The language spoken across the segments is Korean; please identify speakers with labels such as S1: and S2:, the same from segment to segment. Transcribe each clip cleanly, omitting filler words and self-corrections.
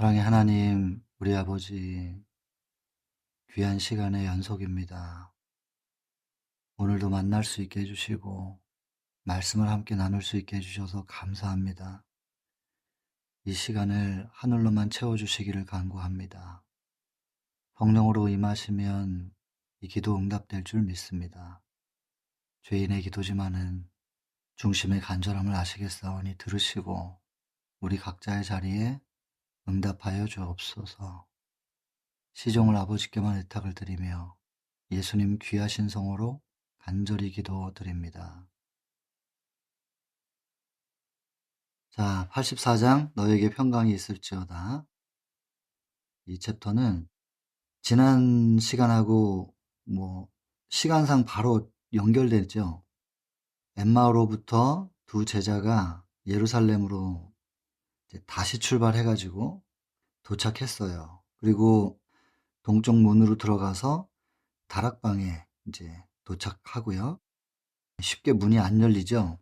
S1: 사랑의 하나님, 우리 아버지, 귀한 시간의 연속입니다. 오늘도 만날 수 있게 해주시고, 말씀을 함께 나눌 수 있게 해주셔서 감사합니다. 이 시간을 하늘로만 채워주시기를 간구합니다. 성령으로 임하시면 이 기도 응답될 줄 믿습니다. 죄인의 기도지만은 중심의 간절함을 아시겠사오니 들으시고, 우리 각자의 자리에 응답하여 주옵소서. 시종을 아버지께만 의탁을 드리며 예수님 귀하신 성으로 간절히 기도드립니다. 자, 84장 너에게 평강이 있을지어다. 이 챕터는 지난 시간하고 시간상 바로 연결되죠. 엠마오로부터 두 제자가 예루살렘으로 이제 다시 출발해 가지고 도착했어요. 그리고 동쪽 문으로 들어가서 다락방에 이제 도착하고요. 쉽게 문이 안 열리죠.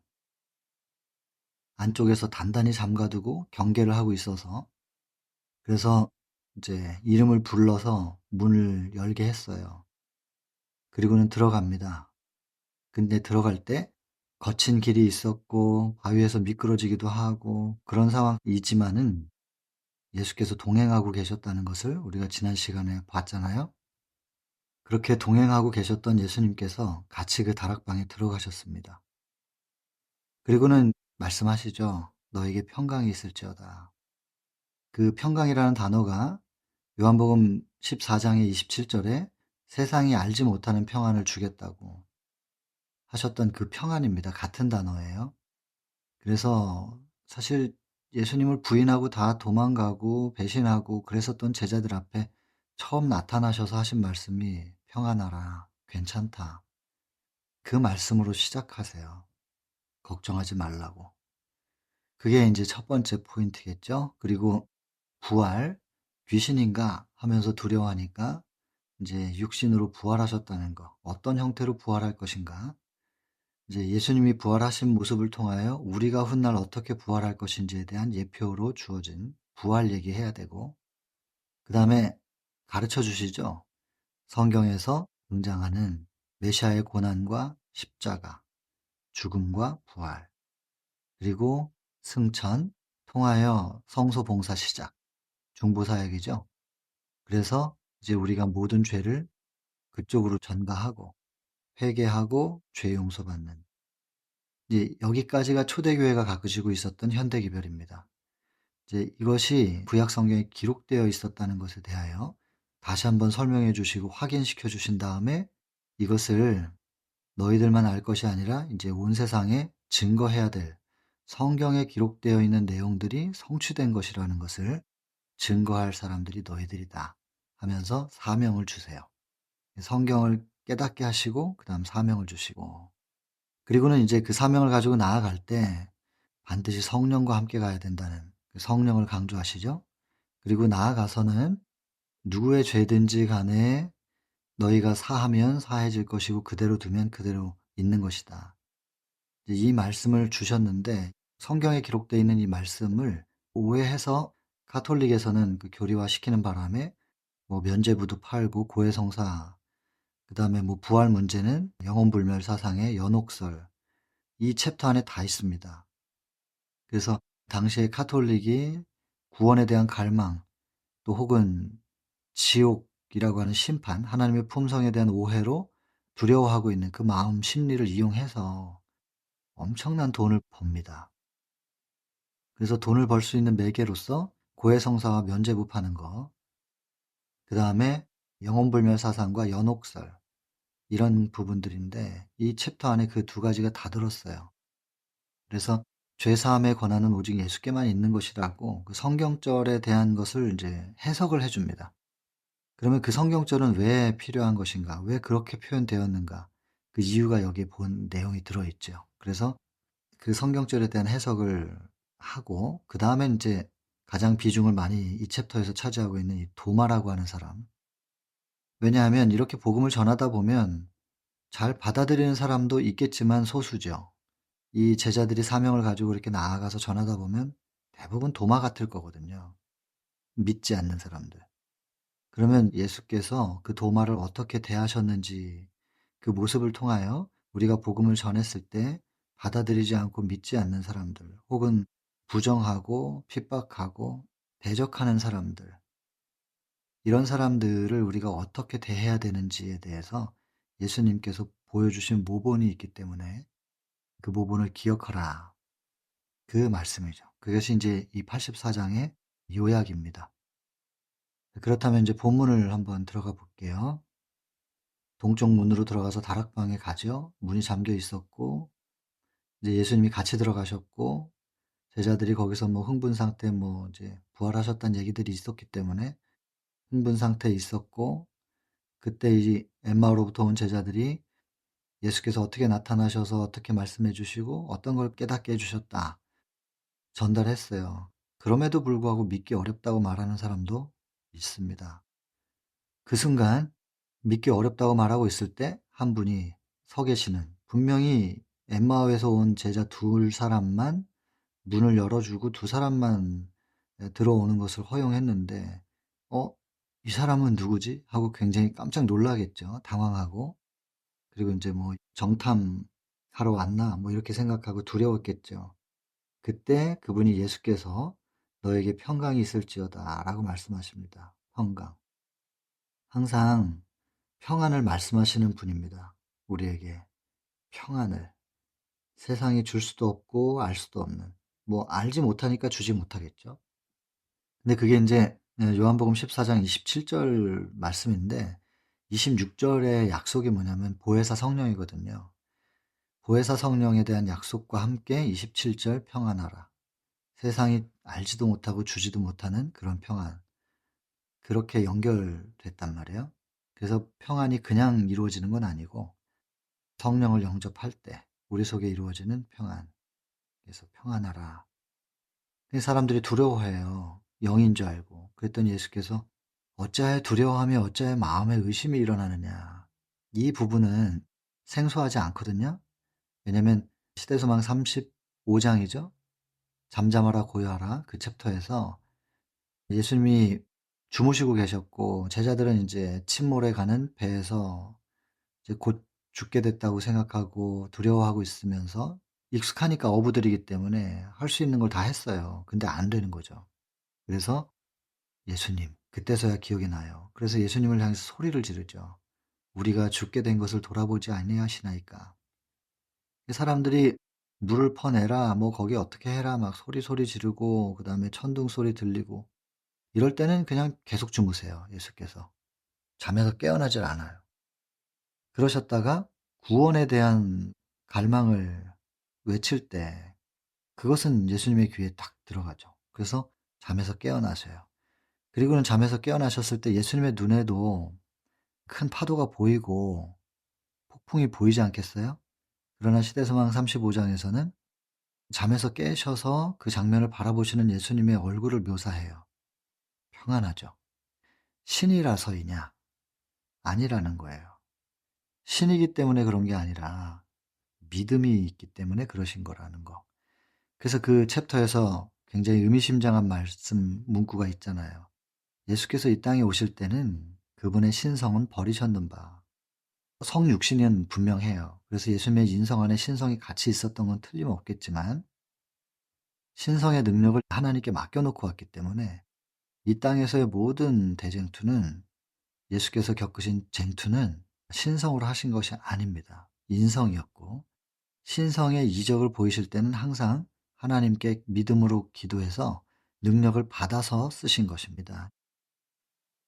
S1: 안쪽에서 단단히 잠가두고 경계를 하고 있어서. 그래서 이제 이름을 불러서 문을 열게 했어요. 그리고는 들어갑니다. 근데 들어갈 때 거친 길이 있었고 바위에서 미끄러지기도 하고 그런 상황이지만은 예수께서 동행하고 계셨다는 것을 우리가 지난 시간에 봤잖아요. 그렇게 동행하고 계셨던 예수님께서 같이 그 다락방에 들어가셨습니다. 그리고는 말씀하시죠. 너에게 평강이 있을지어다. 그 평강이라는 단어가 요한복음 14장의 27절에 세상이 알지 못하는 평안을 주겠다고 하셨던 그 평안입니다. 같은 단어예요. 그래서 사실 예수님을 부인하고 다 도망가고 배신하고 그랬었던 제자들 앞에 처음 나타나셔서 하신 말씀이 평안하라, 괜찮다. 그 말씀으로 시작하세요. 걱정하지 말라고. 그게 이제 첫 번째 포인트겠죠. 그리고 부활, 귀신인가 하면서 두려워하니까 이제 육신으로 부활하셨다는 거. 어떤 형태로 부활할 것인가? 이제 예수님이 부활하신 모습을 통하여 우리가 훗날 어떻게 부활할 것인지에 대한 예표로 주어진 부활 얘기해야 되고, 그다음에 가르쳐 주시죠. 성경에서 등장하는 메시아의 고난과 십자가, 죽음과 부활, 그리고 승천, 통하여 성소 봉사 시작, 중보사역이죠. 그래서 이제 우리가 모든 죄를 그쪽으로 전가하고 회개하고 죄 용서받는, 이제 여기까지가 초대교회가 가지고 있었던 현대기별입니다. 이제 이것이 구약 성경에 기록되어 있었다는 것에 대하여 다시 한번 설명해 주시고 확인시켜 주신 다음에 이것을 너희들만 알 것이 아니라 이제 온 세상에 증거해야 될, 성경에 기록되어 있는 내용들이 성취된 것이라는 것을 증거할 사람들이 너희들이다 하면서 사명을 주세요. 성경을 깨닫게 하시고 그다음 사명을 주시고, 그리고는 이제 그 사명을 가지고 나아갈 때 반드시 성령과 함께 가야 된다는 그 성령을 강조하시죠. 그리고 나아가서는 누구의 죄든지 간에 너희가 사하면 사해질 것이고 그대로 두면 그대로 있는 것이다. 이 말씀을 주셨는데 성경에 기록되어 있는 이 말씀을 오해해서 가톨릭에서는 그 교리화시키는 바람에 면죄부도 팔고 고해성사, 그다음에 부활 문제는 영혼불멸 사상의 연옥설, 이 챕터 안에 다 있습니다. 그래서 당시에 가톨릭이 구원에 대한 갈망, 또 혹은 지옥이라고 하는 심판, 하나님의 품성에 대한 오해로 두려워하고 있는 그 마음 심리를 이용해서 엄청난 돈을 법니다. 그래서 돈을 벌 수 있는 매개로서 고해성사와 면죄부 파는 거, 그다음에 영혼불멸 사상과 연옥설, 이런 부분들인데 이 챕터 안에 그 두 가지가 다 들었어요. 그래서 죄사함의 권한은 오직 예수께만 있는 것이라고 그 성경절에 대한 것을 이제 해석을 해 줍니다. 그러면 그 성경절은 왜 필요한 것인가? 왜 그렇게 표현되었는가? 그 이유가 여기에 본 내용이 들어 있죠. 그래서 그 성경절에 대한 해석을 하고 그다음에 인제 가장 비중을 많이 이 챕터에서 차지하고 있는 이 도마라고 하는 사람. 왜냐하면 이렇게 복음을 전하다 보면 잘 받아들이는 사람도 있겠지만 소수죠. 이 제자들이 사명을 가지고 이렇게 나아가서 전하다 보면 대부분 도마 같을 거거든요. 믿지 않는 사람들. 그러면 예수께서 그 도마를 어떻게 대하셨는지 그 모습을 통하여 우리가 복음을 전했을 때 받아들이지 않고 믿지 않는 사람들, 혹은 부정하고 핍박하고 대적하는 사람들, 이런 사람들을 우리가 어떻게 대해야 되는지에 대해서 예수님께서 보여주신 모본이 있기 때문에 그 모본을 기억하라. 그 말씀이죠. 그것이 이제 이 84장의 요약입니다. 그렇다면 이제 본문을 한번 들어가 볼게요. 동쪽 문으로 들어가서 다락방에 가죠. 문이 잠겨 있었고 이제 예수님이 같이 들어가셨고 제자들이 거기서 뭐 흥분 상태, 뭐 이제 부활하셨다는 얘기들이 있었기 때문에 흥분 상태에 있었고, 그때 이 엠마오로부터 온 제자들이 예수께서 어떻게 나타나셔서 어떻게 말씀해 주시고 어떤 걸 깨닫게 해 주셨다 전달했어요. 그럼에도 불구하고 믿기 어렵다고 말하는 사람도 있습니다. 그 순간 믿기 어렵다고 말하고 있을 때 한 분이 서 계시는, 분명히 엠마오에서 온 제자 둘 사람만 문을 열어 주고 두 사람만 들어오는 것을 허용했는데 '어 이 사람은 누구지?' 하고 굉장히 깜짝 놀라겠죠. 당황하고. 그리고 인제 뭐 '정탐하러 왔나?' 뭐 이렇게 생각하고 두려웠겠죠. 그때 그분이 예수께서 "너에게 평강이 있을지어다."라고 말씀하십니다. 평강. 항상 평안을 말씀하시는 분입니다. 우리에게 평안을. 세상이 줄 수도 없고 알 수도 없는. 뭐 알지 못하니까 주지 못하겠죠. 근데 그게 인제 요한복음 14장 27절 말씀인데, 26절의 약속이 뭐냐면 보혜사 성령이거든요. 보혜사 성령에 대한 약속과 함께 27절 평안하라. 세상이 알지도 못하고 주지도 못하는 그런 평안. 그렇게 연결됐단 말이에요. 그래서 평안이 그냥 이루어지는 건 아니고 성령을 영접할 때 우리 속에 이루어지는 평안. 그래서 평안하라. 그 사람들이 두려워해요. 영인 줄 알고. 그랬더니 예수께서 "어찌하여 두려워하며 어찌하여 마음에 의심이 일어나느냐." 이 부분은 생소하지 않거든요. 왜냐면 시대소망 35장이죠. 잠잠하라 고요하라, 그 챕터에서 예수님이 주무시고 계셨고 제자들은 이제 침몰해 가는 배에서 이제 곧 죽게 됐다고 생각하고 두려워하고 있으면서 익숙하니까 어부들이기 때문에 할 수 있는 걸 다 했어요. 근데 안 되는 거죠. 그래서 예수님, 그때서야 기억이 나요. 그래서 예수님을 향해서 소리를 지르죠. "우리가 죽게 된 것을 돌아보지 아니하시나이까." 사람들이 "물을 퍼내라." 뭐 "거기 어떻게 해라." 막 소리 지르고 그다음에 천둥 소리 들리고 이럴 때는 그냥 계속 주무세요, 예수께서. 잠에서 깨어나질 않아요. 그러셨다가 구원에 대한 갈망을 외칠 때 그것은 예수님의 귀에 딱 들어가죠. 그래서 잠에서 깨어나셔요. 그리고는 잠에서 깨어나셨을 때 예수님의 눈에도 큰 파도가 보이고 폭풍이 보이지 않겠어요? 그러나 시대소망 35장에서는 잠에서 깨셔서 그 장면을 바라보시는 예수님의 얼굴을 묘사해요. 평안하죠. 신이라서이냐? 아니라는 거예요. 신이기 때문에 그런 게 아니라 믿음이 있기 때문에 그러신 거라는 거. 그래서 그 챕터에서 굉장히 의미심장한 말씀 문구가 있잖아요. 예수께서 이 땅에 오실 때는 그분의 신성은 버리셨는 바. 성육신은 분명해요. 그래서 예수님의 인성 안에 신성이 같이 있었던 건 틀림없겠지만 신성의 능력을 하나님께 맡겨놓고 왔기 때문에 이 땅에서의 모든 대쟁투는, 예수께서 겪으신 쟁투는 신성으로 하신 것이 아닙니다. 인성이었고, 신성의 이적을 보이실 때는 항상 하나님께 믿음으로 기도해서 능력을 받아서 쓰신 것입니다.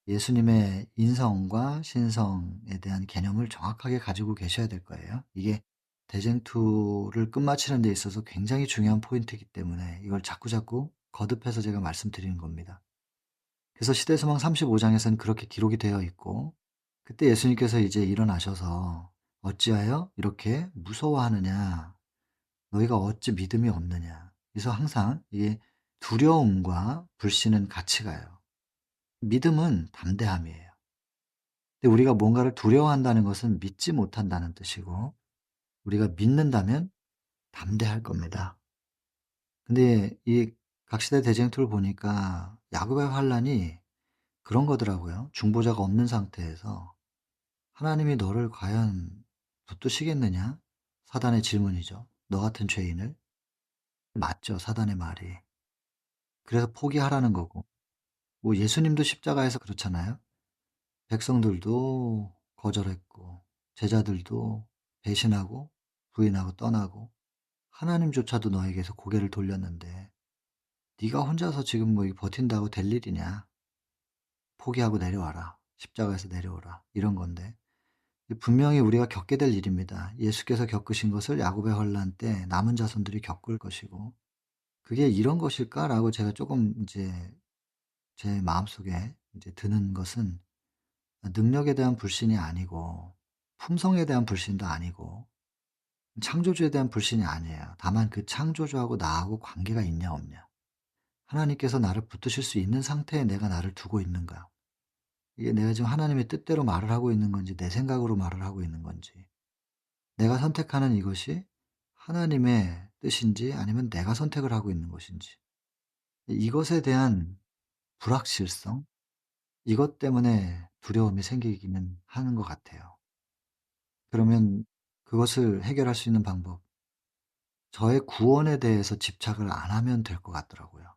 S1: 예수님의 인성과 신성에 대한 개념을 정확하게 가지고 계셔야 될 거예요. 이게 대쟁투를 끝마치는 데 있어서 굉장히 중요한 포인트이기 때문에 이걸 자꾸자꾸 거듭해서 제가 말씀드리는 겁니다. 그래서 시대소망 35장에서는 그렇게 기록이 되어 있고, 그때 예수님께서 이제 일어나셔서 "어찌하여 이렇게 무서워하느냐? 너희가 어찌 믿음이 없느냐?" 그래서 항상 이게 두려움과 불신은 같이 가요. 믿음은 담대함이에요. 근데 우리가 뭔가를 두려워한다는 것은 믿지 못한다는 뜻이고, 우리가 믿는다면 담대할 겁니다. 근데 이 각시대 대쟁투를 보니까 야곱의 환란이 그런 거더라고요. 중보자가 없는 상태에서 '하나님이 너를 과연 붙드시겠느냐?' 사단의 질문이죠. 너 같은 죄인을. 맞죠, 사단의 말이. 그래서 포기하라는 거고. 뭐 예수님도 십자가에서 그렇잖아요. 백성들도 거절했고 제자들도 배신하고 부인하고 떠나고 하나님조차도 너에게서 고개를 돌렸는데 네가 혼자서 지금 뭐 이 버틴다고 될 일이냐. 포기하고 내려와라. 십자가에서 내려오라. 이런 건데 분명히 우리가 겪게 될 일입니다. 예수께서 겪으신 것을 야곱의 환란 때 남은 자손들이 겪을 것이고 '그게 이런 것일까?'라고 제가 쪼금 인제 제 마음속에 인제 드는 것은 능력에 대한 불신이 아니고 품성에 대한 불신도 아니고 창조주에 대한 불신이 아니에요. 다만 그 창조주하고 나하고 관계가 있냐 없냐. 하나님께서 나를 붙드실 수 있는 상태에 내가 나를 두고 있는가. 이게 내가 지금 하나님의 뜻대로 말을 하고 있는 건지 내 생각으로 말을 하고 있는 건지. 내가 선택하는 이것이 하나님의 뜻인지 아니면 내가 선택을 하고 있는 것인지. 이것에 대한 불확실성? 이것 때문에 두려움이 생기기는 하는 것 같아요. 그러면 그것을 해결할 수 있는 방법, 저의 구원에 대해서 집착을 안 하면 될 것 같더라고요.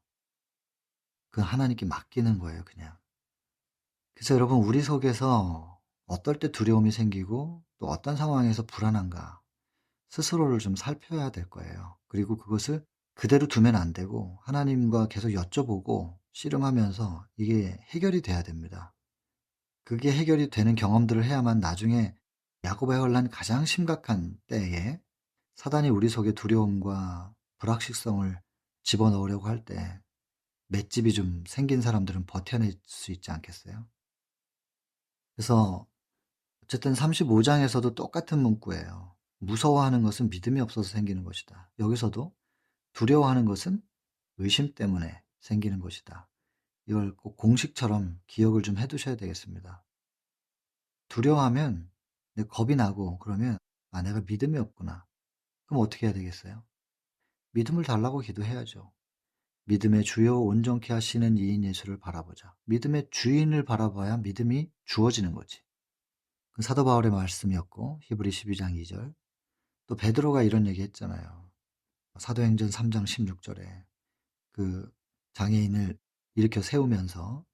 S1: 그 하나님께 맡기는 거예요, 그냥. 그래서 여러분, 우리 속에서 어떨 때 두려움이 생기고 또 어떤 상황에서 불안한가 스스로를 좀 살펴야 될 거예요. 그리고 그것을 그대로 두면 안 되고 하나님과 계속 여쭤보고 씨름하면서 이게 해결이 돼야 됩니다. 그게 해결이 되는 경험들을 해야만 나중에 야곱의 혼란 가장 심각한 때에 사단이 우리 속에 두려움과 불확실성을 집어넣으려고 할 때 맷집이 좀 생긴 사람들은 버텨낼 수 있지 않겠어요? 그래서 어쨌든 35 장에서도 똑같은 문구예요. 무서워하는 것은 믿음이 없어서 생기는 것이다. 여기서도 두려워하는 것은 의심 때문에 생기는 것이다. 이걸 꼭 공식처럼 기억을 좀 해 두셔야 되겠습니다. 두려워하면 겁이 나고 그러면 '아 내가 믿음이 없구나.' 그럼 어떻게 해야 되겠어요? 믿음을 달라고 기도해야죠. 믿음의 주요 온전케 하시는 이인 예수를 바라보자. 믿음의 주인을 바라봐야 믿음이 주어지는 거지. 그 사도 바울의 말씀이었고 히브리 12장 2 절. 또 베드로가 이런 얘기했잖아요. 사도행전 3장 16 절에 그 장애인을 일으켜 세우면서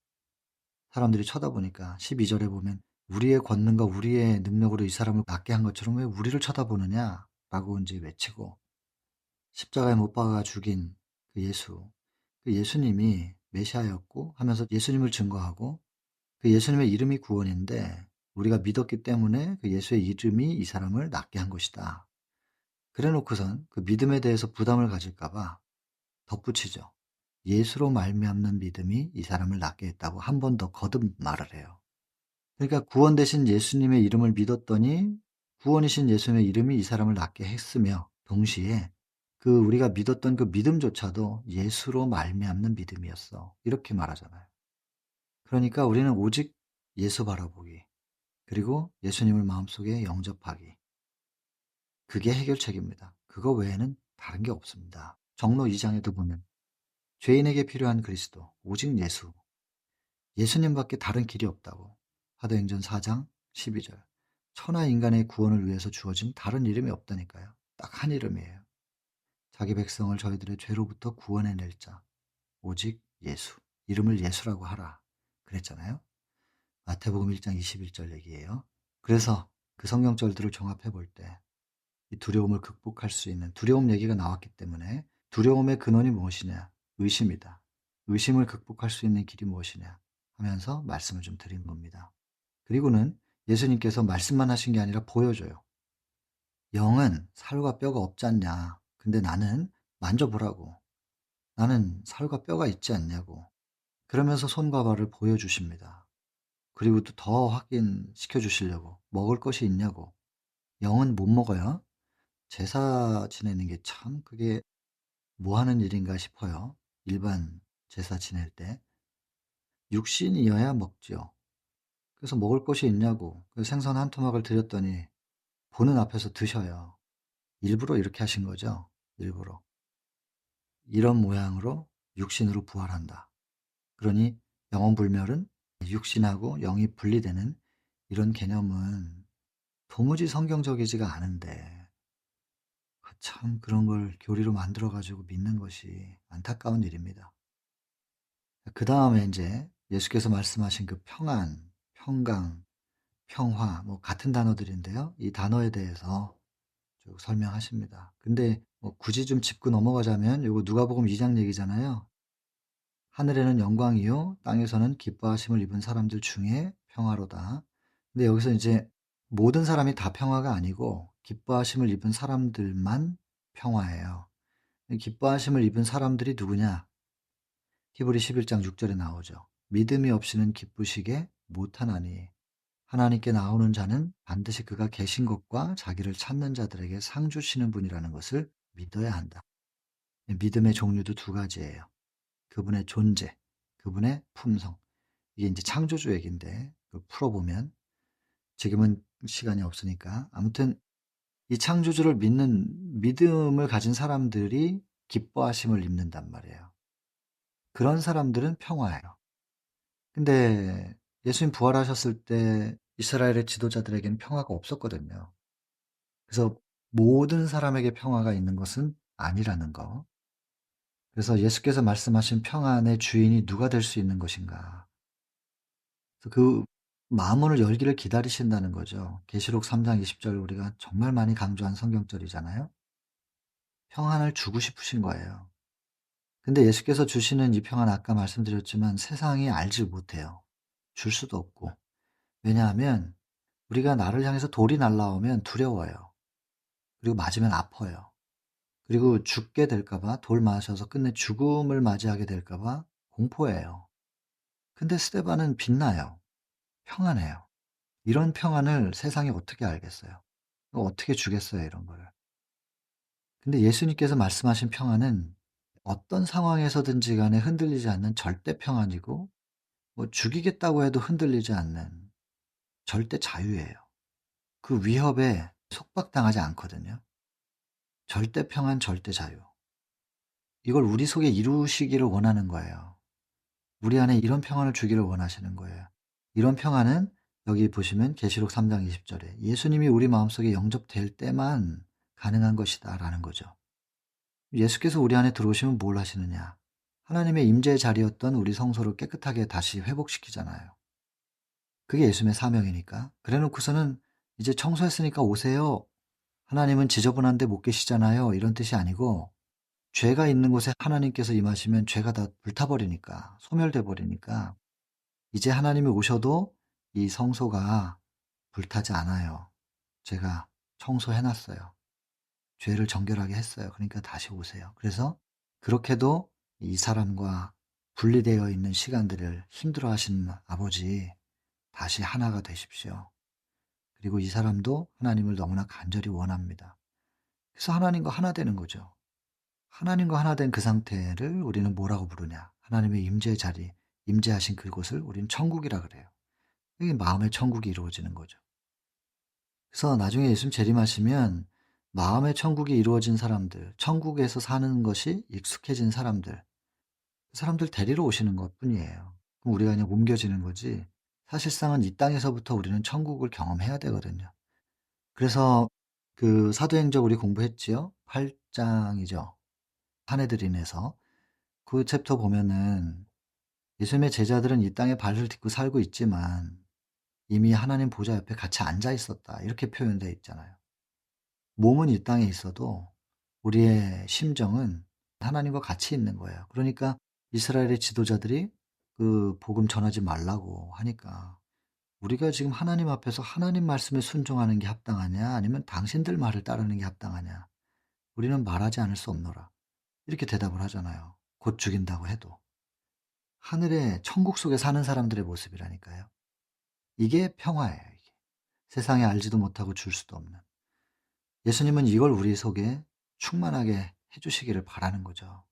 S1: 사람들이 쳐다보니까 12 절에 보면 "우리의 권능과 우리의 능력으로 이 사람을 낫게 한 것처럼 왜 우리를 쳐다보느냐?"라고 인제 외치고 십자가에 못 박아 죽인 그 예수, 그 예수님이 메시아였고 하면서 예수님을 증거하고 그 예수님의 이름이 구원인데 우리가 믿었기 때문에 그 예수의 이름이 이 사람을 낫게 한 것이다. 그래 놓고선 그 믿음에 대해서 부담을 가질까 봐 덧붙이죠. 예수로 말미암는 믿음이 이 사람을 낫게 했다고 한 번 더 거듭 말을 해요. 그러니까 구원 되신 예수님의 이름을 믿었더니 구원이신 예수님의 이름이 이 사람을 낫게 했으며 동시에 그 우리가 믿었던 그 믿음조차도 예수로 말미암는 믿음이었어. 이렇게 말하잖아요. 그러니까 우리는 오직 예수 바라보기, 그리고 예수님을 마음속에 영접하기. 그게 해결책입니다. 그거 외에는 다른 게 없습니다. 정로 2 장에도 보면 죄인에게 필요한 그리스도 오직 예수. 예수님밖에 다른 길이 없다고. 사도행전 4장 12 절. 천하 인간의 구원을 위해서 주어진 다른 이름이 없다니까요. 딱 한 이름이에요. 자기 백성을 저희들의 죄로부터 구원해낼 자. 오직 예수. 이름을 예수라고 하라. 그랬잖아요. 마태복음 1장 21절 얘기예요. 그래서 그 성경절들을 종합해 볼 때 이 두려움을 극복할 수 있는 두려움 얘기가 나왔기 때문에 두려움의 근원이 무엇이냐? 의심이다. 의심을 극복할 수 있는 길이 무엇이냐? 하면서 말씀을 좀 드린 겁니다. 그리고는 예수님께서 말씀만 하신 게 아니라 보여줘요. 영은 살과 뼈가 없지 않냐? 근데 나는 만져보라고. 나는 살과 뼈가 있지 않냐고. 그러면서 손과 발을 보여주십니다. 그리고 또 더 확인시켜 주시려고 먹을 것이 있냐고. 영은 못 먹어요. 제사 지내는 게 참 그게 뭐 하는 일인가 싶어요. 일반 제사 지낼 때. 육신이어야 먹지요. 그래서 먹을 것이 있냐고. 그 생선 한 토막을 드렸더니 보는 앞에서 드셔요. 일부러 이렇게 하신 거죠. 일부러. 이런 모양으로 육신으로 부활한다. 그러니 영혼불멸은 육신하고 영이 분리되는 이런 개념은 도무지 성경적이지가 않은데 참 그런 걸 교리로 만들어 가지고 믿는 것이 안타까운 일입니다. 그다음에 인제 예수께서 말씀하신 그 평안, 평강, 평화 뭐 같은 단어들인데요. 이 단어에 대해서 쭉 설명하십니다. 근데 뭐 굳이 좀 짚고 넘어가자면 요거 누가복음 2장 얘기잖아요. "하늘에는 영광이요 땅에서는 기뻐하심을 입은 사람들 중에 평화로다." 근데 여기서 이제 모든 사람이 다 평화가 아니고 기뻐하심을 입은 사람들만 평화예요. 이 기뻐하심을 입은 사람들이 누구냐? 히브리 11장 6 절에 나오죠. "믿음이 없이는 기쁘시게 못하나니 하나님께 나오는 자는 반드시 그가 계신 것과 자기를 찾는 자들에게 상 주시는 분이라는 것을 믿어야 한다." 믿음의 종류도 두 가지예요. 그분의 존재, 그분의 품성. 이게 인제 창조주 얘긴데 그걸 풀어보면 지금은 시간이 없으니까 아무튼 이 창조주를 믿는 믿음을 가진 사람들이 기뻐하심을 입는단 말이에요. 그런 사람들은 평화예요. 근데 예수님 부활하셨을 때 이스라엘의 지도자들에게는 평화가 없었거든요. 그래서 모든 사람에게 평화가 있는 것은 아니라는 거. 그래서 예수께서 말씀하신 평안의 주인이 누가 될 수 있는 것인가. 그래서 그 마음문을 열기를 기다리신다는 거죠. 계시록 3장 20절 우리가 정말 많이 강조한 성경절이잖아요. 평안을 주고 싶으신 거예요. 근데 예수께서 주시는 이 평안 아까 말씀드렸지만 세상이 알지 못해요. 줄 수도 없고. 왜냐하면 우리가 나를 향해서 돌이 날라오면 두려워요. 그리고 맞으면 아파요. 그리고 죽게 될까 봐 돌 맞아서 끝내 죽음을 맞이하게 될까 봐 공포해요. 근데 스데반은 빛나요. 평안해요. 이런 평안을 세상이 어떻게 알겠어요? 어떻게 주겠어요, 이런 거를. 근데 예수님께서 말씀하신 평안은 어떤 상황에서든지 간에 흔들리지 않는 절대 평안이고 뭐 죽이겠다고 해도 흔들리지 않는 절대 자유예요. 그 위협에 속박당하지 않거든요. 절대 평안, 절대 자유. 이걸 우리 속에 이루시기를 원하는 거예요. 우리 안에 이런 평안을 주기를 원하시는 거예요. 이런 평안은 여기 보시면 계시록 3장 20 절에 "예수님이 우리 마음속에 영접될 때만 가능한 것이다."라는 거죠. 예수께서 우리 안에 들어오시면 뭘 하시느냐? 하나님의 임재의 자리였던 우리 성소를 깨끗하게 다시 회복시키잖아요. 그게 예수님의 사명이니까. 그래 놓고서는 "이제 청소했으니까 오세요. 하나님은 지저분한데 못 계시잖아요." 이런 뜻이 아니고 죄가 있는 곳에 하나님께서 임하시면 죄가 다 불타 버리니까 소멸돼 버리니까 이제 하나님이 오셔도 이 성소가 불타지 않아요. 제가 청소해 놨어요. 죄를 정결하게 했어요. 그러니까 다시 오세요. 그래서 그렇게도 이 사람과 분리되어 있는 시간들을 힘들어하시는 아버지 다시 하나가 되십시오. 그리고 이 사람도 하나님을 너무나 간절히 원합니다. 그래서 하나님과 하나 되는 거죠. 하나님과 하나 된 그 상태를 우리는 뭐라고 부르냐? 하나님의 임재의 자리, 임재하신 그곳을 우리는 천국이라 그래요. 이게 마음의 천국이 이루어지는 거죠. 그래서 나중에 예수님 재림하시면 마음의 천국이 이루어진 사람들, 천국에서 사는 것이 익숙해진 사람들, 그 사람들 데리러 오시는 것뿐이에요. 그럼 우리가 그냥 옮겨지는 거지 사실상은 이 땅에서부터 우리는 천국을 경험해야 되거든요. 그래서 그 사도행전 우리 공부했지요? 8 장이죠. 사내들인에서. 그 챕터 보면은 예수님의 제자들은 이 땅에 발을 딛고 살고 있지만 이미 하나님 보좌 옆에 같이 앉아 있었다. 이렇게 표현되어 있잖아요. 몸은 이 땅에 있어도 우리의 심정은 하나님과 같이 있는 거예요. 그러니까 이스라엘의 지도자들이 그 복음 전하지 말라고 하니까 우리가 지금 하나님 앞에서 하나님 말씀에 순종하는 게 합당하냐 아니면 당신들 말을 따르는 게 합당하냐. 우리는 말하지 않을 수 없노라. 이렇게 대답을 하잖아요. 곧 죽인다고 해도. 하늘의 천국 속에 사는 사람들의 모습이라니까요. 이게 평화예요, 이게. 세상에 알지도 못하고 줄 수도 없는. 예수님은 이걸 우리 속에 충만하게 해 주시기를 바라는 거죠.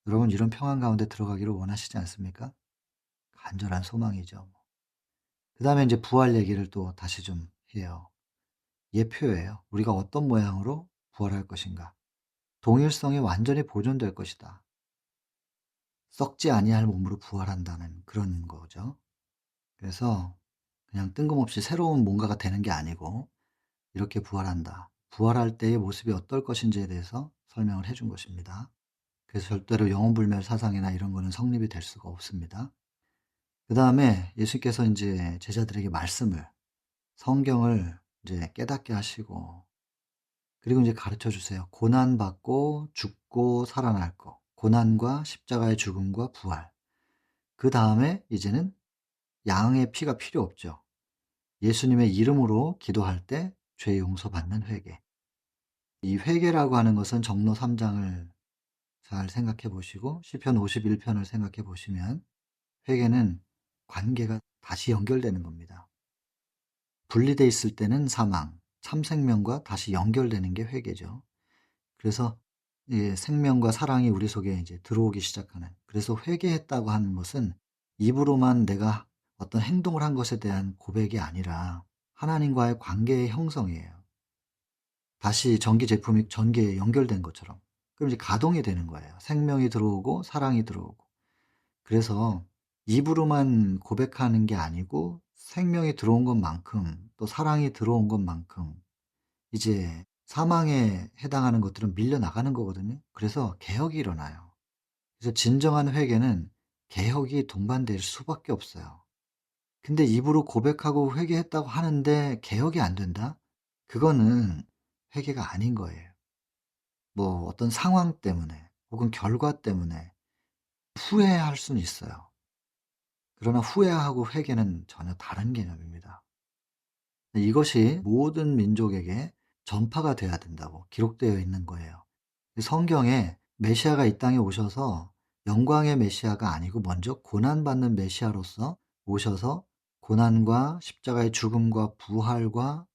S1: 여러분 이런 평안 가운데 들어가기를 원하시지 않습니까? 간절한 소망이죠. 그다음에 인제 부활 얘기를 또 다시 좀 해요. 예표예요. 우리가 어떤 모양으로 부활할 것인가. 동일성이 완전히 보존될 것이다. 썩지 아니할 몸으로 부활한다는 그런 거죠. 그래서 그냥 뜬금없이 새로운 뭔가가 되는 게 아니고 이렇게 부활한다. 부활할 때의 모습이 어떨 것인지에 대해서 설명을 해준 것입니다. 그래서 절대로 영혼불멸 사상이나 이런 거는 성립이 될 수가 없습니다. 그다음에 예수께서 인제 제자들에게 말씀을 성경을 이제 깨닫게 하시고 그리고 인제 가르쳐 주세요. 고난 받고 죽고 살아날 거. 고난과 십자가의 죽음과 부활. 그다음에 이제는 양의 피가 필요 없죠. 예수님의 이름으로 기도할 때 죄 용서받는 회개. 이 회개라고 하는 것은 정로 3 장을 잘 생각해 보시고 시편 51 편을 생각해 보시면 회개는 관계가 다시 연결되는 겁니다. 분리돼 있을 때는 사망, 참 생명과 다시 연결되는 게 회개죠. 그래서 생명과 사랑이 우리 속에 이제 들어오기 시작하는, 그래서 회개했다고 하는 것은 입으로만 내가 어떤 행동을 한 것에 대한 고백이 아니라 하나님과의 관계의 형성이에요. 다시 전기 제품이 전기에 연결된 것처럼. 그럼 이제 가동이 되는 거예요. 생명이 들어오고 사랑이 들어오고. 그래서 입으로만 고백하는 게 아니고 생명이 들어온 것만큼 또 사랑이 들어온 것만큼 이제 사망에 해당하는 것들은 밀려나가는 거거든요. 그래서 개혁이 일어나요. 그래서 진정한 회개는 개혁이 동반될 수밖에 없어요. 근데 입으로 고백하고 회개했다고 하는데 개혁이 안 된다? 그거는 회개가 아닌 거예요. 뭐 어떤 상황 때문에 혹은 결과 때문에 후회할 수는 있어요. 그러나 후회하고 회개는 전혀 다른 개념입니다. 이것이 모든 민족에게 전파가 돼야 된다고 기록되어 있는 거예요. 성경에 메시아가 이 땅에 오셔서 영광의 메시아가 아니고 먼저 고난받는 메시아로서 오셔서 고난과 십자가의 죽음과 부활과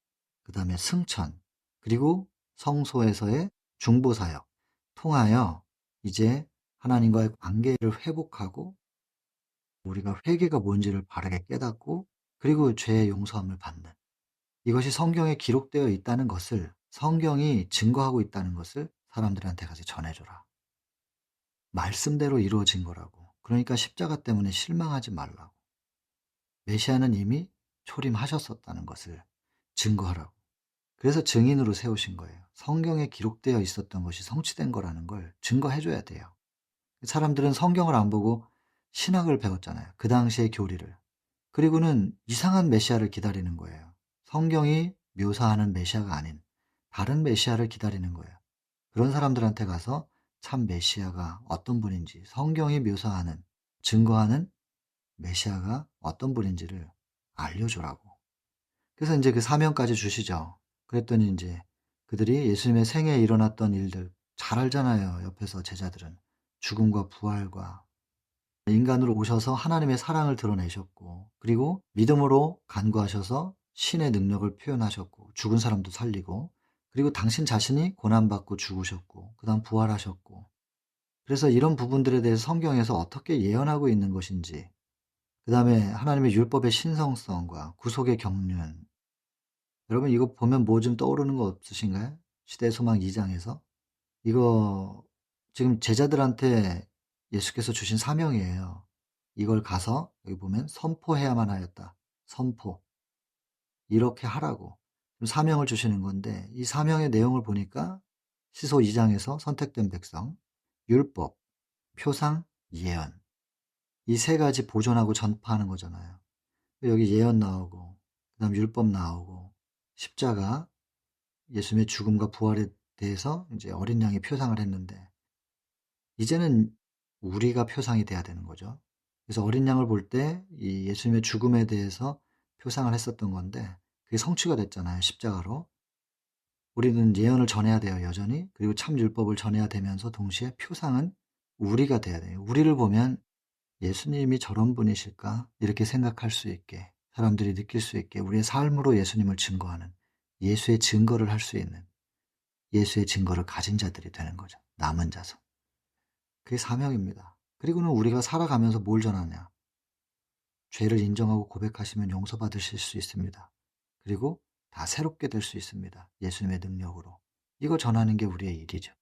S1: 그다음에 승천 그리고 성소에서의 중보사역 통하여 이제 하나님과의 관계를 회복하고 우리가 회개가 뭔지를 바르게 깨닫고 그리고 죄의 용서함을 받는, 이것이 성경에 기록되어 있다는 것을, 성경이 증거하고 있다는 것을 사람들한테 가서 전해줘라. 말씀대로 이루어진 거라고. 그러니까 십자가 때문에 실망하지 말라고. 메시아는 이미 초림하셨었다는 것을 증거하라고. 그래서 증인으로 세우신 거예요. 성경에 기록되어 있었던 것이 성취된 거라는 걸 증거해 줘야 돼요. 사람들은 성경을 안 보고 신학을 배웠잖아요. 그 당시의 교리를. 그리고는 이상한 메시아를 기다리는 거예요. 성경이 묘사하는 메시아가 아닌 다른 메시아를 기다리는 거예요. 그런 사람들한테 가서 참 메시아가 어떤 분인지, 성경이 묘사하는, 증거하는 메시아가 어떤 분인지를 알려주라고. 그래서 이제 그 사명까지 주시죠. 그랬더니 이제 그들이 예수님의 생애에 일어났던 일들 잘 알잖아요. 옆에서 제자들은. 죽음과 부활과 인간으로 오셔서 하나님의 사랑을 드러내셨고 그리고 믿음으로 간구하셔서 신의 능력을 표현하셨고 죽은 사람도 살리고 그리고 당신 자신이 고난받고 죽으셨고 그다음 부활하셨고, 그래서 이런 부분들에 대해서 성경에서 어떻게 예언하고 있는 것인지, 그다음에 하나님의 율법의 신성성과 구속의 경륜, 여러분 이거 보면 뭐 좀 떠오르는 거 없으신가요? 시대의 소망 2 장에서 이거 지금 제자들한테 예수께서 주신 사명이에요. 이걸 가서 여기 보면 선포해야만 하였다. 선포. 이렇게 하라고 사명을 주시는 건데, 이 사명의 내용을 보니까 시소 2 장에서 선택된 백성, 율법, 표상, 예언, 이 세 가지 보존하고 전파하는 거잖아요. 여기 예언 나오고 그다음 율법 나오고 십자가, 예수님의 죽음과 부활에 대해서 이제 어린 양이 표상을 했는데 이제는 우리가 표상이 돼야 되는 거죠. 그래서 어린 양을 볼 때 이 예수님의 죽음에 대해서 표상을 했었던 건데 그게 성취가 됐잖아요, 십자가로. 우리는 예언을 전해야 돼요, 여전히. 그리고 참 율법을 전해야 되면서 동시에 표상은 우리가 돼야 돼요. 우리를 보면 '예수님이 저런 분이실까?' 이렇게 생각할 수 있게, 사람들이 느낄 수 있게 우리의 삶으로 예수님을 증거하는, 예수의 증거를 할 수 있는, 예수의 증거를 가진 자들이 되는 거죠, 남은 자손. 그게 사명입니다. 그리고는 우리가 살아가면서 뭘 전하냐. 죄를 인정하고 고백하시면 용서받으실 수 있습니다. 그리고 다 새롭게 될 수 있습니다, 예수님의 능력으로. 이거 전하는 게 우리의 일이죠.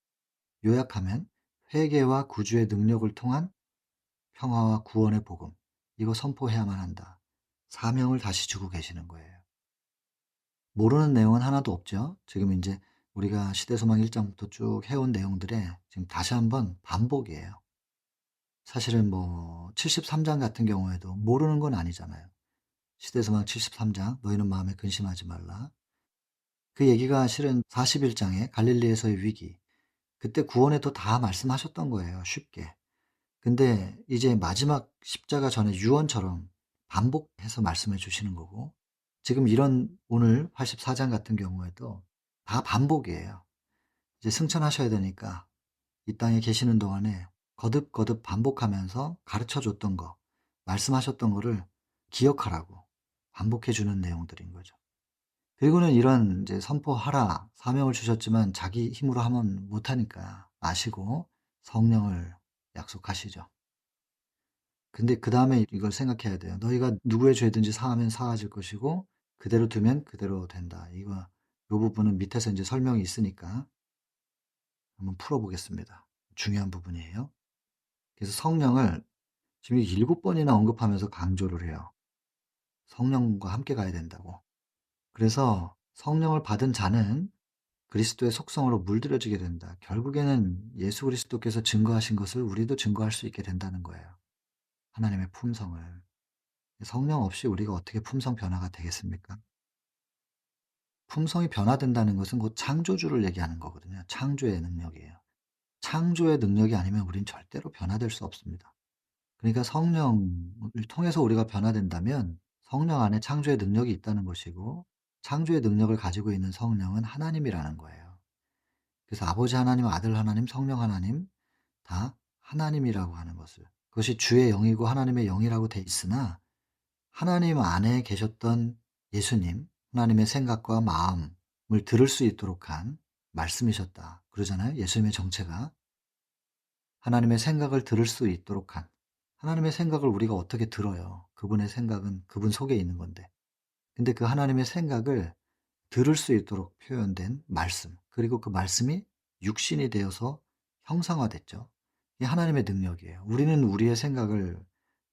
S1: 요약하면 회개와 구주의 능력을 통한 평화와 구원의 복음 이거 선포해야만 한다. 사명을 다시 주고 계시는 거예요. 모르는 내용은 하나도 없죠. 지금 인제 우리가 시대소망 1 장부터 쭉 해온 내용들에 지금 다시 한번 반복이에요. 사실은 뭐 73장 같은 경우에도 모르는 건 아니잖아요. 시대소망 73장 "너희는 마음에 근심하지 말라." 그 얘기가 실은 41 장의 갈릴리에서의 위기, 그때 구원에도 다 말씀하셨던 거예요 쉽게. 근데 이제 마지막 십자가 전에 유언처럼 반복해서 말씀해 주시는 거고, 지금 이런 오늘 84장 같은 경우에도 다 반복이에요. 이제 승천하셔야 되니까 이 땅에 계시는 동안에 거듭거듭 반복하면서 가르쳐 줬던 거, 말씀하셨던 거를 기억하라고 반복해 주는 내용들인 거죠. 그리고는 이런 이제 "선포하라." 사명을 주셨지만 자기 힘으로 하면 못하니까 아시고 성령을 약속하시죠. 근데 그다음에 이걸 생각해야 돼요. "너희가 누구의 죄든지 사하면 사하질 것이고 그대로 두면 그대로 된다." 이거 요 부분은 밑에서 인제 설명이 있으니까 한번 풀어 보겠습니다. 중요한 부분이에요. 그래서 성령을 지금 7 번이나 언급하면서 강조를 해요. 성령과 함께 가야 된다고. 그래서 성령을 받은 자는 그리스도의 속성으로 물들여지게 된다. 결국에는 예수 그리스도께서 증거하신 것을 우리도 증거할 수 있게 된다는 거예요. 하나님의 품성을. 성령 없이 우리가 어떻게 품성 변화가 되겠습니까? 품성이 변화된다는 것은 곧 창조주를 얘기하는 거거든요. 창조의 능력이에요. 창조의 능력이 아니면 우린 절대로 변화될 수 없습니다. 그러니까 성령을 통해서 우리가 변화된다면 성령 안에 창조의 능력이 있다는 것이고, 창조의 능력을 가지고 있는 성령은 하나님이라는 거예요. 그래서 아버지 하나님, 아들 하나님, 성령 하나님 다 하나님이라고 하는 것을, 그것이 주의 영이고 하나님의 영이라고 돼 있으나 하나님 안에 계셨던 예수님, 하나님의 생각과 마음을 들을 수 있도록 한 말씀이셨다. 그러잖아요. 예수님의 정체가 하나님의 생각을 들을 수 있도록 한, 하나님의 생각을 우리가 어떻게 들어요? 그분의 생각은 그분 속에 있는 건데. 근데 그 하나님의 생각을 들을 수 있도록 표현된 말씀, 그리고 그 말씀이 육신이 되어서 형상화됐죠. 이게 하나님의 능력이에요. 우리는 우리의 생각을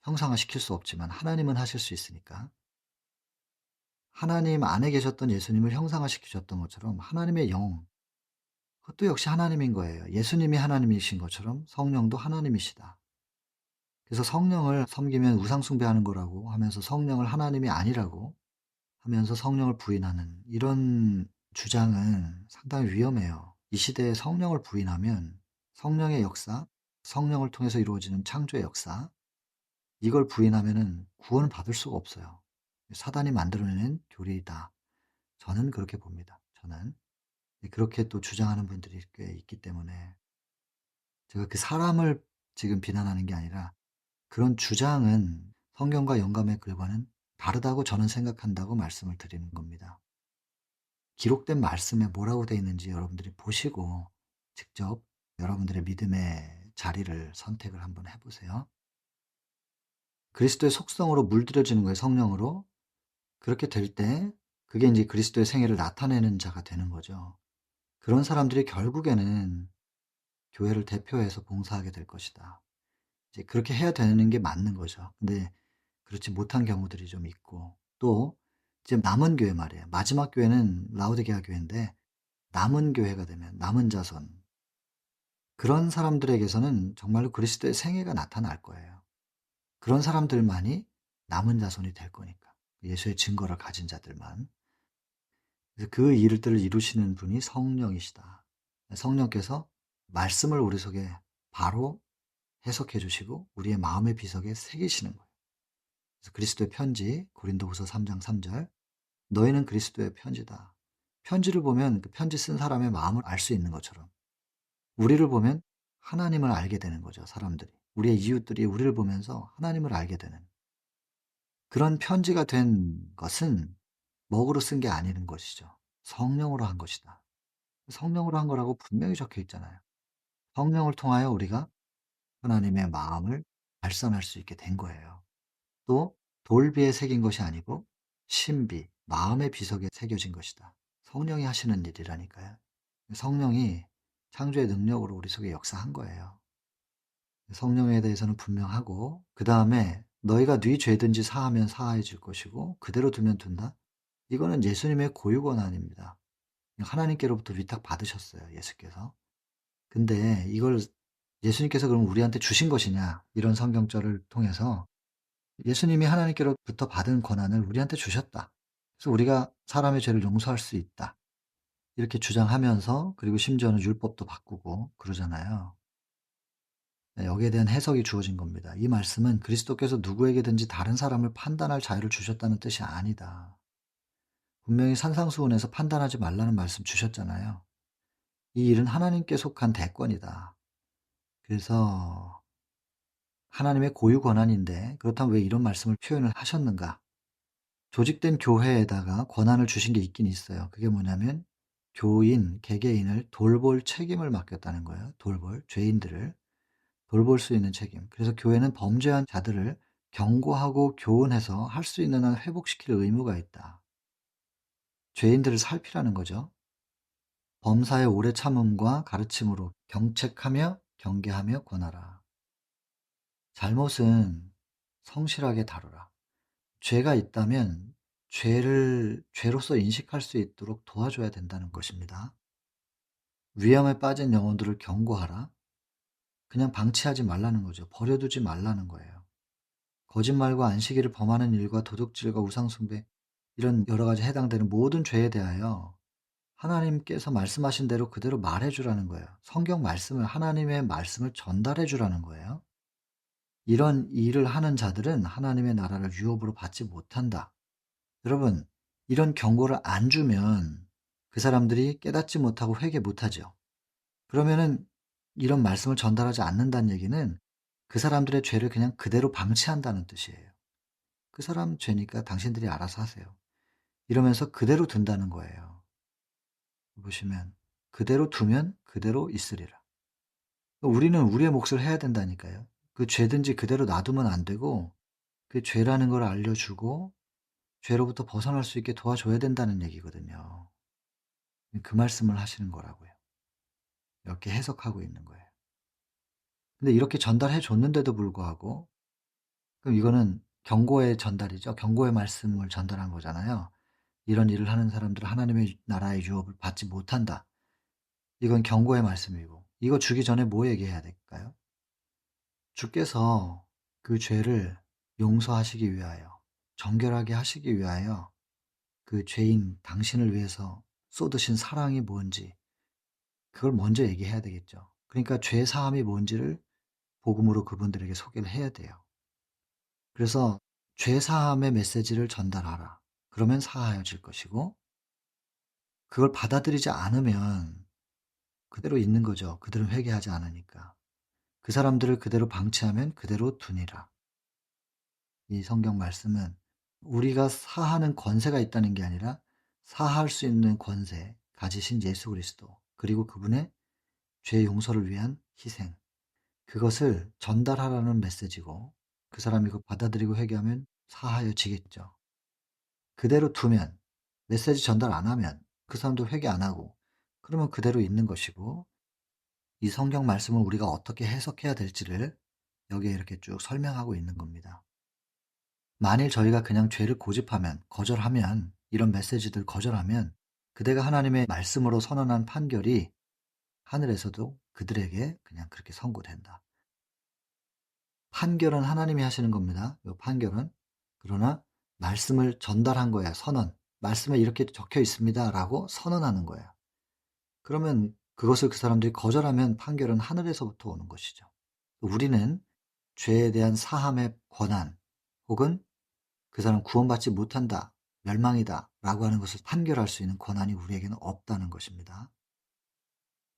S1: 형상화시킬 수 없지만 하나님은 하실 수 있으니까. 하나님 안에 계셨던 예수님을 형상화시키셨던 것처럼 하나님의 영, 그것도 역시 하나님인 거예요. 예수님이 하나님이신 것처럼 성령도 하나님이시다. 그래서 성령을 섬기면 우상 숭배하는 거라고 하면서 성령을 하나님이 아니라고 하면서 성령을 부인하는 이런 주장은 상당히 위험해요. 이 시대에 성령을 부인하면 성령의 역사, 성령을 통해서 이루어지는 창조의 역사, 이걸 부인하면은 구원을 받을 수가 없어요. 사단이 만들어낸 교리이다. 저는 그렇게 봅니다. 저는. 그렇게 또 주장하는 분들이 꽤 있기 때문에 제가 그 사람을 지금 비난하는 게 아니라 그런 주장은 성경과 영감의 글과는 다르다고 저는 생각한다고 말씀을 드리는 겁니다. 기록된 말씀에 뭐라고 되어 있는지 여러분들이 보시고 직접 여러분들의 믿음의 자리를 선택을 한번 해 보세요. 그리스도의 속성으로 물들여지는 거예요, 성령으로. 그렇게 될 때 그게 인제 그리스도의 생애를 나타내는 자가 되는 거죠. 그런 사람들이 결국에는 교회를 대표해서 봉사하게 될 것이다. 이제 그렇게 해야 되는 게 맞는 거죠. 근데 그렇지 못한 경우들이 좀 있고, 또 이제 남은 교회 말이에요. 마지막 교회는 라오디게아 교회인데 남은 교회가 되면 남은 자손, 그런 사람들에게서는 정말로 그리스도의 생애가 나타날 거예요. 그런 사람들만이 남은 자손이 될 거니까. 예수의 증거를 가진 자들만. 그래서 그 일들을 이루시는 분이 성령이시다. 성령께서 말씀을 우리 속에 바로 해석해 주시고 우리의 마음의 비석에 새기시는 거예요. 그래서 그리스도의 편지 고린도후서 3장 3 절, "너희는 그리스도의 편지다." 편지를 보면 그 편지 쓴 사람의 마음을 알 수 있는 것처럼 우리를 보면 하나님을 알게 되는 거죠, 사람들이. 우리의 이웃들이 우리를 보면서 하나님을 알게 되는, 그런 편지가 된 것은 먹으로 쓴 게 아닌 것이죠. 성령으로 한 것이다. 성령으로 한 거라고 분명히 적혀 있잖아요. 성령을 통하여 우리가 하나님의 마음을 발산할 수 있게 된 거예요. 또 돌비에 새긴 것이 아니고 신비, 마음의 비석에 새겨진 것이다. 성령이 하시는 일이라니까요. 성령이 창조의 능력으로 우리 속에 역사한 거예요. 성령에 대해서는 분명하고 그다음에 "너희가 네 죄든지 사하면 사하여 질 것이고 그대로 두면 둔다." 이거는 예수님의 고유 권한입니다. 하나님께로부터 위탁받으셨어요, 예수께서. 근데 이걸 예수님께서 그럼 우리한테 주신 것이냐, 이런 성경절을 통해서 예수님이 하나님께로부터 받은 권한을 우리한테 주셨다. 그래서 우리가 사람의 죄를 용서할 수 있다. 이렇게 주장하면서, 그리고 심지어는 율법도 바꾸고 그러잖아요. 네, 여기에 대한 해석이 주어진 겁니다. 이 말씀은 그리스도께서 누구에게든지 다른 사람을 판단할 자유를 주셨다는 뜻이 아니다. 분명히 산상수훈에서 판단하지 말라는 말씀 주셨잖아요. 이 일은 하나님께 속한 대권이다. 그래서 하나님의 고유 권한인데 그렇다면 왜 이런 말씀을 표현을 하셨는가? 조직된 교회에다가 권한을 주신 게 있긴 있어요. 그게 뭐냐면 교인, 개개인을 돌볼 책임을 맡겼다는 거예요. 돌볼, 죄인들을 돌볼 수 있는 책임. 그래서 교회는 범죄한 자들을 경고하고 교훈해서 할 수 있는 한 회복시킬 의무가 있다. 죄인들을 살피라는 거죠. 범사의 오래 참음과 가르침으로 경책하며 경계하며 권하라. 잘못은 성실하게 다루라. 죄가 있다면 죄를 죄로서 인식할 수 있도록 도와줘야 된다는 것입니다. 위험에 빠진 영혼들을 경고하라. 그냥 방치하지 말라는 거죠. 버려두지 말라는 거예요. 거짓말과 안식일을 범하는 일과 도둑질과 우상숭배, 이런 여러 가지 해당되는 모든 죄에 대하여 하나님께서 말씀하신 대로 그대로 말해 주라는 거예요. 성경 말씀을, 하나님의 말씀을 전달해 주라는 거예요. 이런 일을 하는 자들은 하나님의 나라를 유업으로 받지 못한다. 여러분, 이런 경고를 안 주면 그 사람들이 깨닫지 못하고 회개 못하죠. 그러면은 이런 말씀을 전달하지 않는다는 얘기는 그 사람들의 죄를 그냥 그대로 방치한다는 뜻이에요. 그 사람 죄니까 당신들이 알아서 하세요. 이러면서 그대로 둔다는 거예요. 보시면 그대로 두면 그대로 있으리라. 우리는 우리의 몫을 해야 된다니까요. 그 죄든지 그대로 놔두면 안 되고 그 죄라는 걸 알려주고 죄로부터 벗어날 수 있게 도와줘야 된다는 얘기거든요. 그 말씀을 하시는 거라고요. 이렇게 해석하고 있는 거예요. 근데 이렇게 전달해 줬는데도 불구하고, 그럼 이거는 경고의 전달이죠. 경고의 말씀을 전달한 거잖아요. 이런 일을 하는 사람들은 하나님의 나라의 유업을 받지 못한다. 이건 경고의 말씀이고, 이거 주기 전에 뭐 얘기해야 될까요? 주께서 그 죄를 용서하시기 위하여, 정결하게 하시기 위하여 그 죄인 당신을 위해서 쏟으신 사랑이 뭔지, 그걸 먼저 얘기해야 되겠죠. 그러니까 죄 사함이 뭔지를 복음으로 그분들에게 소개를 해야 돼요. 그래서 죄 사함의 메시지를 전달하라. 그러면 사하여질 것이고, 그걸 받아들이지 않으면 그대로 있는 거죠. 그들은 회개하지 않으니까. 그 사람들을 그대로 방치하면 그대로 두니라. 이 성경 말씀은 우리가 사하는 권세가 있다는 게 아니라 사할 수 있는 권세 가지신 예수 그리스도, 그리고 그분의 죄 용서를 위한 희생, 그것을 전달하라는 메시지고, 그 사람이 그거 받아들이고 회개하면 사하여지겠죠. 그대로 두면, 메시지 전달 안 하면, 그 사람도 회개 안 하고 그러면 그대로 있는 것이고, 이 성경 말씀을 우리가 어떻게 해석해야 될지를 여기에 이렇게 쭉 설명하고 있는 겁니다. 만일 저희가 그냥 죄를 고집하면, 거절하면, 이런 메시지들 거절하면 그대가 하나님의 말씀으로 선언한 판결이 하늘에서도 그들에게 그냥 그렇게 선고된다. 판결은 하나님이 하시는 겁니다. 이 판결은. 그러나 말씀을 전달한 거야. 선언. 말씀에 이렇게 적혀 있습니다라고 선언하는 거예요. 그러면 그것을 그 사람들이 거절하면 판결은 하늘에서부터 오는 것이죠. 우리는 죄에 대한 사함의 권한, 혹은 그 사람 구원받지 못한다, 멸망이다 라고 하는 것을 판결할 수 있는 권한이 우리에게는 없다는 것입니다.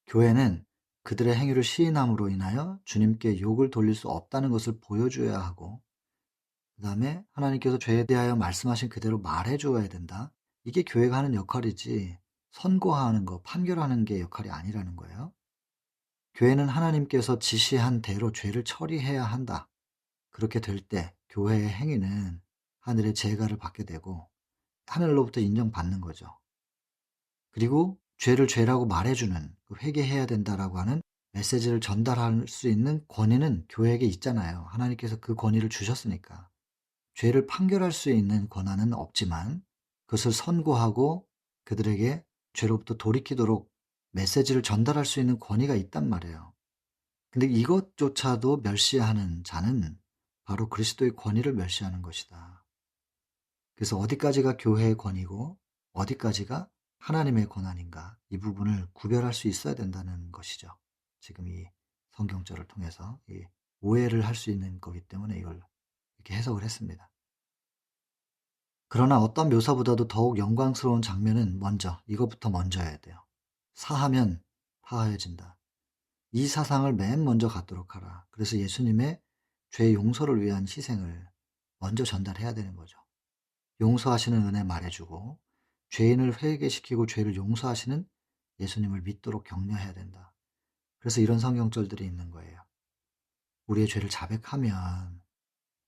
S1: 교회는 그들의 행위를 시인함으로 인하여 주님께 욕을 돌릴 수 없다는 것을 보여줘야 하고, 그 다음에 하나님께서 죄에 대하여 말씀하신 그대로 말해 주어야 된다. 이게 교회가 하는 역할이지, 선고하는 거, 판결하는 게 역할이 아니라는 거예요. 교회는 하나님께서 지시한 대로 죄를 처리해야 한다. 그렇게 될 때 교회의 행위는 하늘의 재가를 받게 되고 하늘로부터 인정받는 거죠. 그리고 죄를 죄라고 말해주는, 회개해야 된다라고 하는 메시지를 전달할 수 있는 권위는 교회에게 있잖아요. 하나님께서 그 권위를 주셨으니까. 죄를 판결할 수 있는 권한은 없지만 그것을 선고하고 그들에게 죄로부터 돌이키도록 메시지를 전달할 수 있는 권위가 있단 말이에요. 근데 이것조차도 멸시하는 자는 바로 그리스도의 권위를 멸시하는 것이다. 그래서 어디까지가 교회의 권위고 어디까지가 하나님의 권한인가, 이 부분을 구별할 수 있어야 된다는 것이죠. 지금 이 성경절을 통해서 이 오해를 할 수 있는 거기 때문에 이걸 이렇게 해석을 했습니다. 그러나 어떤 묘사보다도 더욱 영광스러운 장면은 먼저 이것부터 먼저 해야 돼요. 사하면 파하여진다. 이 사상을 맨 먼저 갖도록 하라. 그래서 예수님의 죄 용서를 위한 희생을 먼저 전달해야 되는 거죠. 용서하시는 은혜 말해주고 죄인을 회개시키고 죄를 용서하시는 예수님을 믿도록 격려해야 된다. 그래서 이런 성경절들이 있는 거예요. 우리의 죄를 자백하면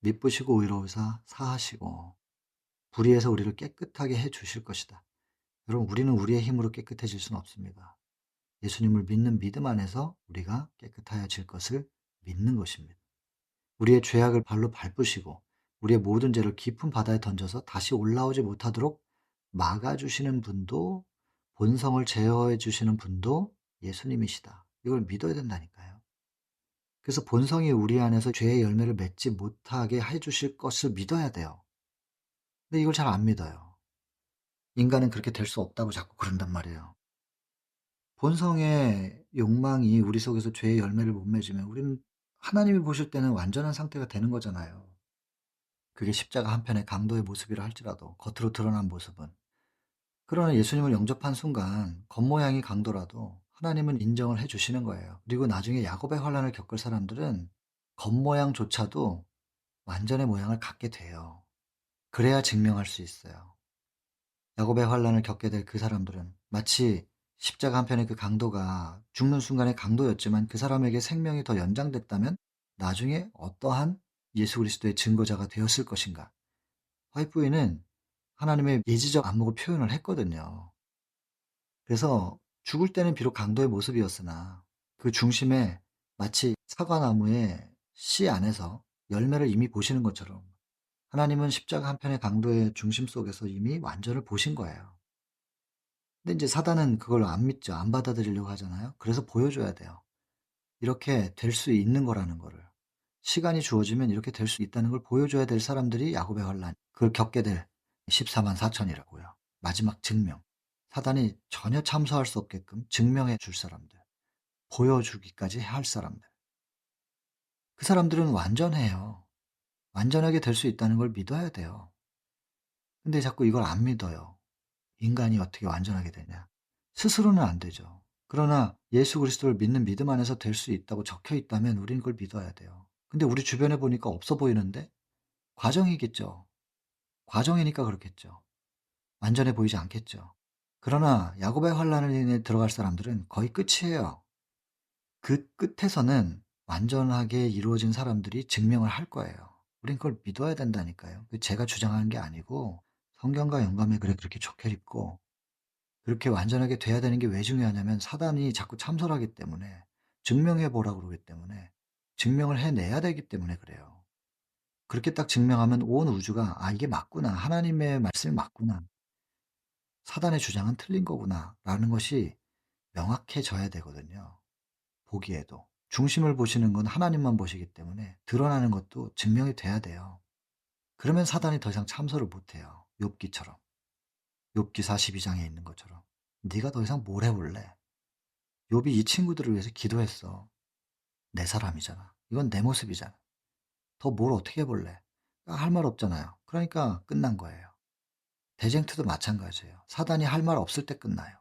S1: 미쁘시고 의로우사 사하시고 불의에서 우리를 깨끗하게 해 주실 것이다. 여러분, 우리는 우리의 힘으로 깨끗해질 수는 없습니다. 예수님을 믿는 믿음 안에서 우리가 깨끗하여질 것을 믿는 것입니다. 우리의 죄악을 발로 밟으시고 우리의 모든 죄를 깊은 바다에 던져서 다시 올라오지 못하도록 막아주시는 분도, 본성을 제어해 주시는 분도 예수님이시다. 이걸 믿어야 된다니까요. 그래서 본성이 우리 안에서 죄의 열매를 맺지 못하게 해 주실 것을 믿어야 돼요. 근데 이걸 잘 안 믿어요. 인간은 그렇게 될 수 없다고 자꾸 그런단 말이에요. 본성의 욕망이 우리 속에서 죄의 열매를 못 맺으면 우리는 하나님이 보실 때는 완전한 상태가 되는 거잖아요. 그게 십자가 한편의 강도의 모습이라 할지라도 겉으로 드러난 모습은. 그러나 예수님을 영접한 순간 겉모양이 강도라도 하나님은 인정을 해 주시는 거예요. 그리고 나중에 야곱의 환난을 겪을 사람들은 겉모양조차도 완전의 모양을 갖게 돼요. 그래야 증명할 수 있어요. 야곱의 환난을 겪게 될 그 사람들은 마치 십자가 한편의 그 강도가 죽는 순간의 강도였지만 그 사람에게 생명이 더 연장됐다면 나중에 어떠한 예수 그리스도의 증거자가 되었을 것인가. 화이트보이는 하나님의 예지적 안목을 표현을 했거든요. 그래서 죽을 때는 비록 강도의 모습이었으나 그 중심에 마치 사과나무의 씨 안에서 열매를 이미 보시는 것처럼 하나님은 십자가 한편의 강도의 중심 속에서 이미 완전을 보신 거예요. 근데 이제 사단은 그걸 안 믿죠. 안 받아들이려고 하잖아요. 그래서 보여줘야 돼요. 이렇게 될 수 있는 거라는 거를. 시간이 주어지면 이렇게 될 수 있다는 걸 보여줘야 될 사람들이 야곱의 환란, 그걸 겪게 될 14만 4천이라고요. 마지막 증명. 사단이 전혀 참소할 수 없게끔 증명해 줄 사람들. 보여주기까지 할 사람들. 그 사람들은 완전해요. 완전하게 될 수 있다는 걸 믿어야 돼요. 근데 자꾸 이걸 안 믿어요. 인간이 어떻게 완전하게 되냐. 스스로는 안 되죠. 그러나 예수 그리스도를 믿는 믿음 안에서 될 수 있다고 적혀 있다면 우리는 그걸 믿어야 돼요. 근데 우리 주변에 보니까 없어 보이는데 과정이겠죠. 과정이니까 그렇겠죠. 완전해 보이지 않겠죠. 그러나 야곱의 환란에 들어갈 사람들은 거의 끝이에요. 그 끝에서는 완전하게 이루어진 사람들이 증명을 할 거예요. 우린 그걸 믿어야 된다니까요. 제가 주장하는 게 아니고 성경과 영감에 글에 그렇게 적혀 있고, 그렇게 완전하게 돼야 되는 게 왜 중요하냐면 사단이 자꾸 참설하기 때문에, 증명해 보라고 그러기 때문에, 증명을 해내야 되기 때문에 그래요. 그렇게 딱 증명하면 온 우주가 '아 이게 맞구나. 하나님의 말씀이 맞구나. 사단의 주장은 틀린 거구나.'라는 것이 명확해져야 되거든요, 보기에도. 중심을 보시는 건 하나님만 보시기 때문에 드러나는 것도 증명이 돼야 돼요. 그러면 사단이 더 이상 참소를 못 해요. 욥기처럼. 욥기 42장에 있는 것처럼. "네가 더 이상 뭘 해 볼래?" 욥이 이 친구들을 위해서 기도했어. 내 사람이잖아. 이건 내 모습이잖아. 더 뭘 어떻게 해 볼래? 할 말 없잖아요. 그러니까 끝난 거예요. 대쟁투도 마찬가지예요. 사단이 할 말 없을 때 끝나요.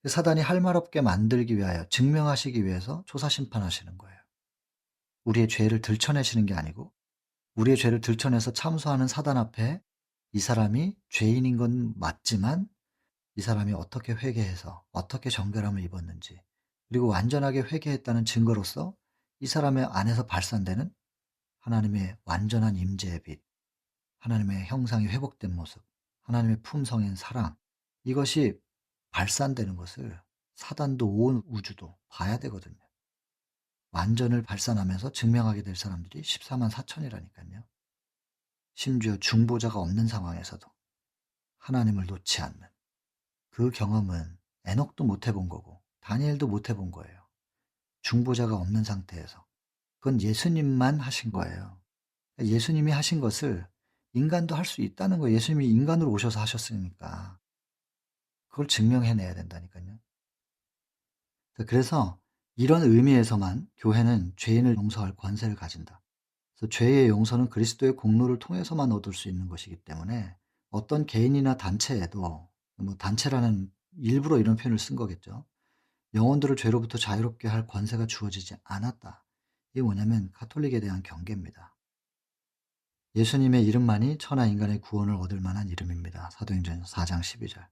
S1: 사단이 할 말 없게 만들기 위하여, 증명하시기 위해서 조사 심판하시는 거예요. 우리의 죄를 들춰내시는 게 아니고 우리의 죄를 들춰내서 참소하는 사단 앞에 이 사람이 죄인인 건 맞지만 이 사람이 어떻게 회개해서 어떻게 정결함을 입었는지, 그리고 완전하게 회개했다는 증거로서 이 사람의 안에서 발산되는 하나님의 완전한 임재의 빛, 하나님의 형상이 회복된 모습, 하나님의 품성인 사랑, 이것이 발산되는 것을 사단도 온 우주도 봐야 되거든요. 완전을 발산하면서 증명하게 될 사람들이 14만 4천이라니까요. 심지어 중보자가 없는 상황에서도 하나님을 놓지 않는 그 경험은 에녹도 못 해본 거고 다니엘도 못 해본 거예요. 중보자가 없는 상태에서. 그건 예수님만 하신 거예요. 예수님이 하신 것을 인간도 할 수 있다는 거예요. 예수님이 인간으로 오셔서 하셨으니까. 그걸 증명해내야 된다니까요. 그래서 이런 의미에서만 교회는 죄인을 용서할 권세를 가진다. 그래서 죄의 용서는 그리스도의 공로를 통해서만 얻을 수 있는 것이기 때문에 어떤 개인이나 단체에도, 뭐 단체라는 일부러 이런 표현을 쓴 거겠죠. 영혼들을 죄로부터 자유롭게 할 권세가 주어지지 않았다. 이게 뭐냐면 가톨릭에 대한 경계입니다. 예수님의 이름만이 천하 인간의 구원을 얻을 만한 이름입니다. 사도행전 4장 12절.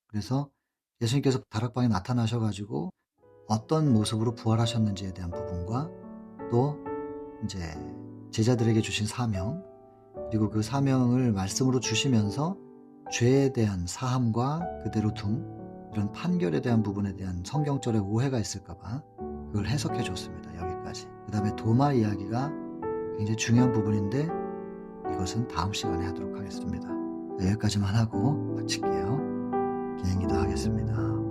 S1: 그래서 예수님께서 다락방에 나타나셔 가지고 어떤 모습으로 부활하셨는지에 대한 부분과 또 이제 제자들에게 주신 사명, 그리고 그 사명을 말씀으로 주시면서 죄에 대한 사함과 그대로 둠, 이런 판결에 대한 부분에 대한 성경절의 오해가 있을까 봐 그걸 해석해 줬습니다. 여기까지. 그다음에 도마 이야기가 굉장히 중요한 부분인데 이것은 다음 시간에 하도록 하겠습니다. 여기까지만 하고 마칠게요. 기행기도 하겠습니다.